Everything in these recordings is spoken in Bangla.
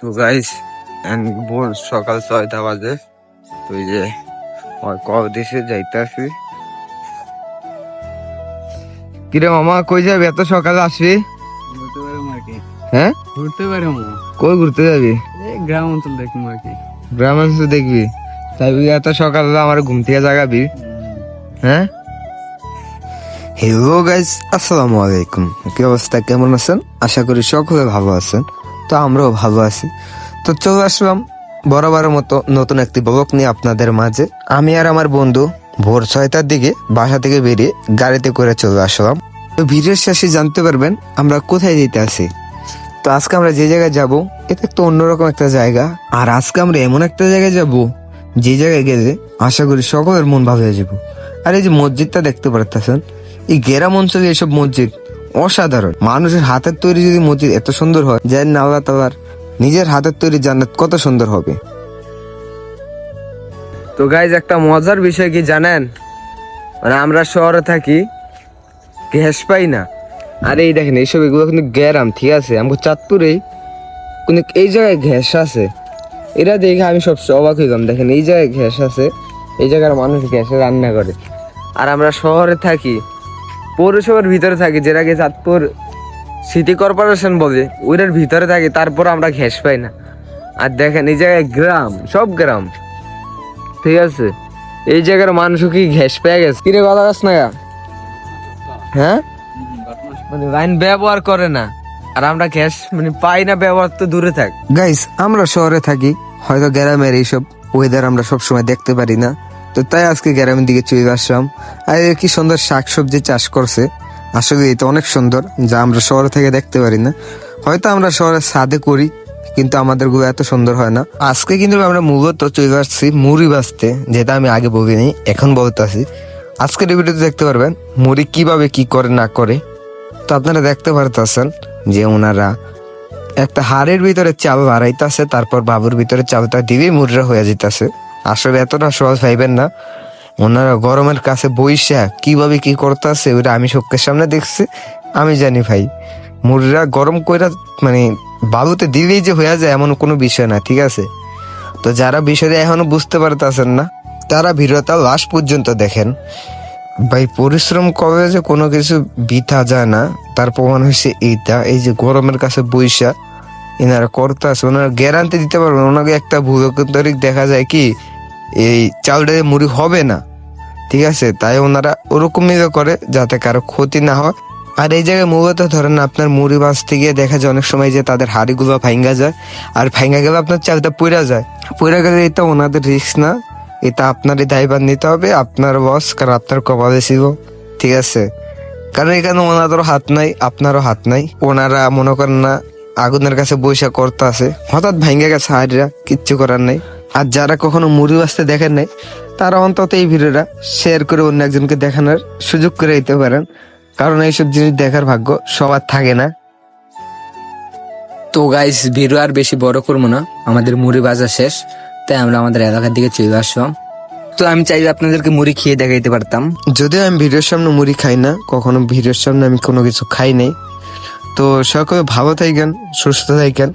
তো গাইস ভোর সকাল 6টা বাজে। তো এই যে কল দিছে যাইতেছি। কিরে মামা কই যাবি এত সকালে আসবি? ঘুরতে পারবো আর কি। হ্যাঁ ঘুরতে পারবো কই ঘুরতে যাবি? এই গ্রাম অঞ্চল দেখবো আর কি। গ্রাম অঞ্চল দেখবি? তাই এত সকালে আমার ঘুম থেকে জাগাবি? হ্যাঁ। হ্যালো গাইস, আসসালামু আলাইকুম। কি অবস্থা, কেমন আছেন? আশা করি সকলে ভালো আছেন। তো আমরাও ভালো আছি। তো চলে আসলাম বরাবরের মতো নতুন একটি ব্লগ নিয়ে আপনাদের মাঝে। আমি আর আমার বন্ধু ভোর 6টার দিকে বাসা থেকে বেরিয়ে গাড়িতে করে চলে আসলাম। তো ভিডিওর শেষে জানতে পারবেন আমরা কোথায় যেতে আছি। তো আজকে আমরা যে জায়গায় যাব এটা একটা অন্যরকম একটা জায়গা। আর আজকে আমরা এমন একটা জায়গায় যাব যে জায়গায় গেলে আশা করি সকলের মন ভালো হয়ে যাবো। আর এই যে মসজিদটা দেখতে পারতেছেন, এই গ্রাম অঞ্চলে এসব মসজিদ অসাধারণ। মানুষের হাতের তৈরি যদি মসজিদ এত সুন্দর হয়, জানেন না আল্লাহ তাআলার নিজের হাতের তৈরি জান্নাত কত সুন্দর হবে। তো গাইজ একটা মজার বিষয় কি জানেন, মানে আমরা শহরে থাকি, গ্যাস পাই না। আর এই দেখেন এইসব এগুলো কিন্তু গ্রাম, ঠিক আছে? আমাকে চাঁদপুরেই কিন্তু এই জায়গায় গ্যাস আছে। এরা দেখে আমি সব অবাক হইলাম। দেখেন এই জায়গায় গ্যাস আছে, এই জায়গার মানুষ গ্যাসে রান্না করে। আর আমরা শহরে থাকি, পৌরসভার ভিতরে থাকি, যেটাকে চাঁদপুর সিটি কর্পোরেশন বলে, ওইটার ভিতরে থাকি, তারপর আমরা গ্যাস পাই না। আর দেখেন এই জায়গায় গ্রাম, সব গ্রাম, ঠিক আছে? এই জায়গার মানুষ কি গ্যাস পেয়ে গেছে? কিরে কথা গাছ না? হ্যাঁ, মানে লাইন ব্যবহার করে না, আর আমরা গ্যাস মানে পাই না, ব্যবহার তো দূরে থাক। গাইস আমরা শহরে থাকি, হয়তো গ্রামের এইসব ওয়েদার আমরা সবসময় দেখতে পারি না। তো তাই আজকে গ্রামের দিকে চলে আসলাম। আর কি সুন্দর শাকসবজি চাষ করছে, আসলে এটা অনেক সুন্দর, যা আমরা শহরে থেকে দেখতে পারি না। হয়তো আমরা শহরের ছাদে করি, কিন্তু আমাদের গুলো এত সুন্দর হয় না। আজকে কিন্তু আমরা মূলত চলে আসছি মুড়ি বাঁচতে, যেটা আমি আগে বলিনি, এখন বলতেছি। আজকের ভিডিওতে দেখতে পারবেন মুড়ি কিভাবে কি করে না করে। তো আপনারা দেখতে পারতেছেন যে ওনারা একটা হাড়ের ভিতরে চাল বাড়াইতেছে, তারপর বাবুর ভিতরে চালটা দিবেই মুড়িরা হয়ে যেতেছে। আসলে এতটা সহজ ভাইবেন না। ওনারা গরমের কাছে বইসা কিভাবে কি করতেছে ওইটা আমি চোখের সামনে দেখছি। আমি জানি ভাই, মুড়িরা গরম কইরা মানে বালুতে দিলেই যে হয়ে যায় এমন কোনো বিষয় না, ঠিক আছে? তো যারা বিষয়টা এখনো বুঝতে পারতেছেন না, তারা ভিডিওটা লাস্ট পর্যন্ত দেখেন। ভাই পরিশ্রম করে যে কোনো কিছু বৃথা যায় না, তার প্রমাণ হয়েছে এইটা। এই যে গরমের কাছে বৈশা এনারা করতে আছে, ওনারা গ্যারান্টি দিতে পারবেন ওনাকে একটা ভুল তারিখ দেখা যায় কি এই চালটা মুড়ি হবে না, ঠিক আছে? তাই ওনারা ওরকমই করে যাতে কারো ক্ষতি না হয়। আর এই জায়গায় মূলত ধরেন আপনার মুড়ি বাঁচতে গিয়ে দেখা যায় অনেক সময় যে তাদের হাড়িগুলো ভাঙ্গা যায়, আর ভাঙ্গা গেলে আপনার চালটা পুড়া যায়। পুড়ে গেলে এটা ওনাদের রিস্ক না, এটা আপনারই দায়ভার নিতে হবে, আপনার বস, কারণ আপনার কপালে ছিল, ঠিক আছে? কারণ এখানে ওনাদেরও হাত নাই, আপনারও হাত নাই। ওনারা মনে করেন না আগুনের কাছে বৈশা করতে আছে, হঠাৎ ভাঙ্গে গেছে হাড়িরা, কিচ্ছু করার নাই। আর যারা কখনো মুড়ি বাঁচতে দেখেন নাই, তারা অন্তত এই ভিডিওটা শেয়ার করে অন্য একজনকে দেখানোর সুযোগ করে দিতে পারেন, কারণ এইসব জিনিস দেখার ভাগ্য সবার থাকে না। তো গাইস ভিডিও আর বেশি বড় করবো না, আমাদের মুড়ি বাজার শেষ, তাই আমরা আমাদের এলাকার দিকে চলে আসলাম। তো আমি চাইলে আপনাদেরকে মুড়ি খেয়ে দেখাইতে পারতাম, যদিও আমি ভিডিওর সামনে মুড়ি খাই না, কখনো ভিডিওর সামনে আমি কোনো কিছু খাই নাই। তো সকলে ভালো থাকেন, সুস্থ থাকেন।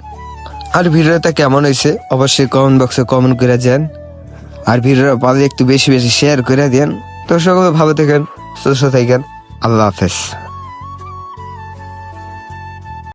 আর ভিডিওটা কেমন হয়েছে অবশ্যই কমেন্ট বক্সে কমেন্ট করে দেন। আর ভিডিওটা পারলে একটু বেশি বেশি শেয়ার করে দেন। তো সকলে ভালো থাকেন, সুস্থ থাকেন। আল্লাহ হাফেজ।